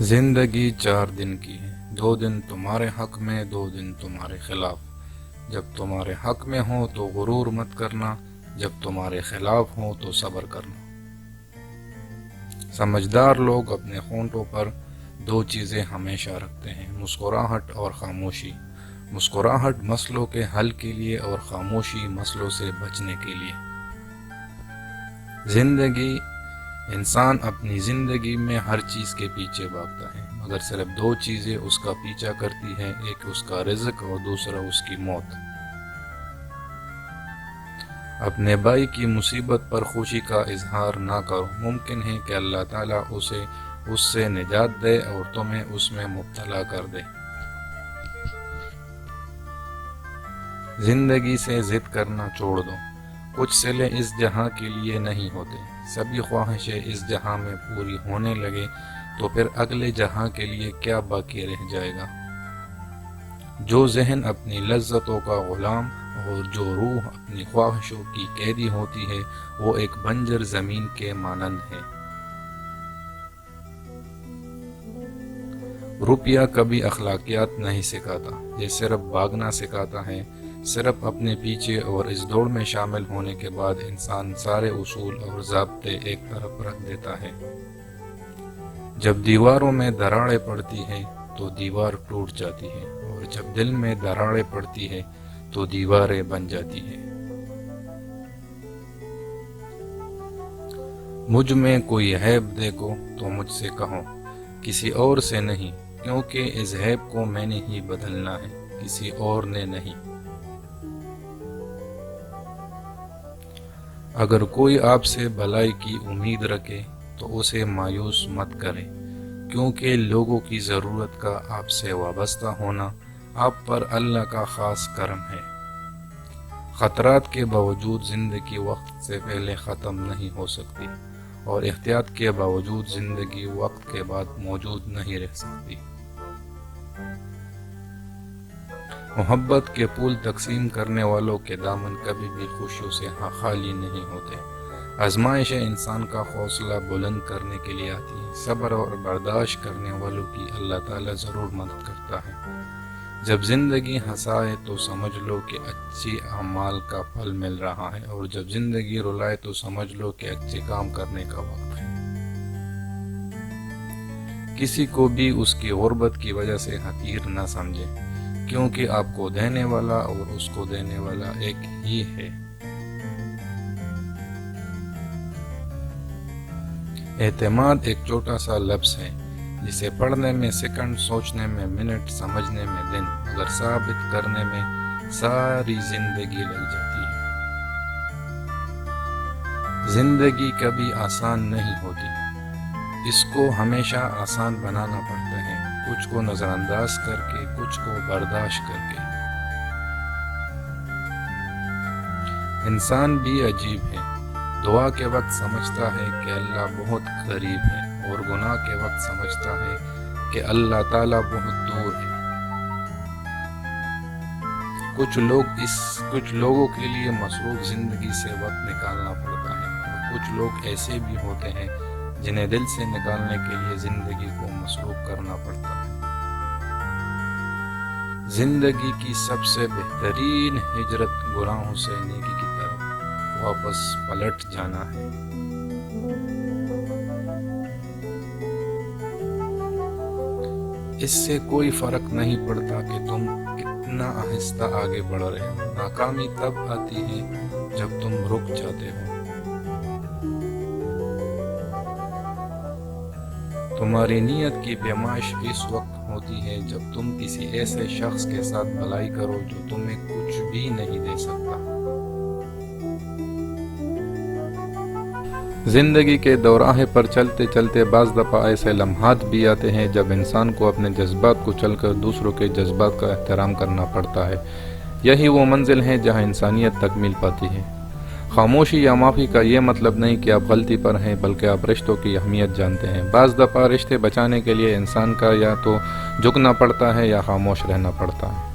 زندگی 4 دن کی ہے، 2 دن تمہارے حق میں، 2 دن تمہارے خلاف۔ جب تمہارے حق میں ہو تو غرور مت کرنا، جب تمہارے خلاف ہو تو صبر کرنا۔ سمجھدار لوگ اپنے ہونٹوں پر 2 چیزیں ہمیشہ رکھتے ہیں، مسکراہٹ اور خاموشی۔ مسکراہٹ مسئلوں کے حل کے لیے اور خاموشی مسئلوں سے بچنے کے لیے۔ انسان اپنی زندگی میں ہر چیز کے پیچھے بھاگتا ہے، مگر صرف 2 چیزیں اس کا پیچھا کرتی ہیں، ایک اس کا رزق اور دوسرا اس کی موت۔ اپنے بھائی کی مصیبت پر خوشی کا اظہار نہ کرو، ممکن ہے کہ اللہ تعالیٰ اسے اس سے نجات دے اور تمہیں اس میں مبتلا کر دے۔ زندگی سے ضد کرنا چھوڑ دو، کچھ صلے اس جہاں کے لیے نہیں ہوتے، سبھی خواہشیں اس جہاں میں پوری ہونے لگے تو پھر اگلے جہاں کے لیے کیا باقی رہ جائے گا۔ جو ذہن اپنی لذتوں کا غلام اور جو روح اپنی خواہشوں کی قیدی ہوتی ہے، وہ ایک بنجر زمین کے مانند ہے۔ روپیہ کبھی اخلاقیات نہیں سکھاتا، یہ صرف بھاگنا سکھاتا ہے۔ صرف اپنے پیچھے اور اس دوڑ میں شامل ہونے کے بعد انسان سارے اصول اور ضابطے ایک طرف رکھ دیتا ہے۔ جب دیواروں میں دراڑیں پڑتی ہیں تو دیوار ٹوٹ جاتی ہے، اور جب دل میں دراڑیں پڑتی ہیں تو دیواریں بن جاتی ہیں۔ مجھ میں کوئی عیب دیکھو تو مجھ سے کہو، کسی اور سے نہیں، کیونکہ اس عیب کو میں نے ہی بدلنا ہے، کسی اور نے نہیں۔ اگر کوئی آپ سے بھلائی کی امید رکھے تو اسے مایوس مت کرے، کیونکہ لوگوں کی ضرورت کا آپ سے وابستہ ہونا آپ پر اللہ کا خاص کرم ہے۔ خطرات کے باوجود زندگی وقت سے پہلے ختم نہیں ہو سکتی، اور احتیاط کے باوجود زندگی وقت کے بعد موجود نہیں رہ سکتی۔ محبت کے پھول تقسیم کرنے والوں کے دامن کبھی بھی خوشیوں سے خالی نہیں ہوتے۔ آزمائشیں انسان کا حوصلہ بلند کرنے کے لیے آتی ہیں، صبر اور برداشت کرنے والوں کی اللہ تعالیٰ ضرور مدد کرتا ہے۔ جب زندگی ہنسائے تو سمجھ لو کہ اچھی اعمال کا پھل مل رہا ہے، اور جب زندگی رلائے تو سمجھ لو کہ اچھے کام کرنے کا وقت ہے۔ کسی کو بھی اس کی غربت کی وجہ سے حقیر نہ سمجھے، کیونکہ آپ کو دینے والا اور اس کو دینے والا ایک ہی ہے۔ اعتماد ایک چھوٹا سا لفظ ہے، جسے پڑھنے میں سیکنڈ، سوچنے میں منٹ، سمجھنے میں دن، مگر ثابت کرنے میں ساری زندگی لگ جاتی ہے۔ زندگی کبھی آسان نہیں ہوتی، اس کو ہمیشہ آسان بنانا پڑتا ہے، کچھ کو نظر انداز کر کے، کچھ کو برداشت کر کے۔ انسان بھی عجیب ہے، دعا کے وقت سمجھتا ہے کہ اللہ بہت قریب ہے، اور گناہ کے وقت سمجھتا ہے کہ اللہ تعالیٰ بہت دور ہے۔ کچھ لوگوں کے لیے مصروف زندگی سے وقت نکالنا پڑتا ہے، اور کچھ لوگ ایسے بھی ہوتے ہیں جنہیں دل سے نکالنے کے لیے زندگی کو مصروف کرنا پڑتا ہے۔ زندگی کی سب سے بہترین ہجرت گناہوں سے نیکی کی طرف واپس پلٹ جانا ہے۔ اس سے کوئی فرق نہیں پڑتا کہ تم کتنا آہستہ آگے بڑھ رہے ہو، ناکامی تب آتی ہے جب تم رک جاتے ہو۔ تمہاری نیت کی پیمائش اس وقت ہوتی ہے جب تم کسی ایسے شخص کے ساتھ بھلائی کرو جو تمہیں کچھ بھی نہیں دے سکتا۔ زندگی کے دوراہے پر چلتے چلتے بعض دفعہ ایسے لمحات بھی آتے ہیں جب انسان کو اپنے جذبات کو چل کر دوسروں کے جذبات کا احترام کرنا پڑتا ہے۔ یہی وہ منزل ہے جہاں انسانیت تکمیل پاتی ہے۔ خاموشی یا معافی کا یہ مطلب نہیں کہ آپ غلطی پر ہیں، بلکہ آپ رشتوں کی اہمیت جانتے ہیں۔ بعض دفعہ رشتے بچانے کے لیے انسان کا یا تو جھکنا پڑتا ہے یا خاموش رہنا پڑتا ہے۔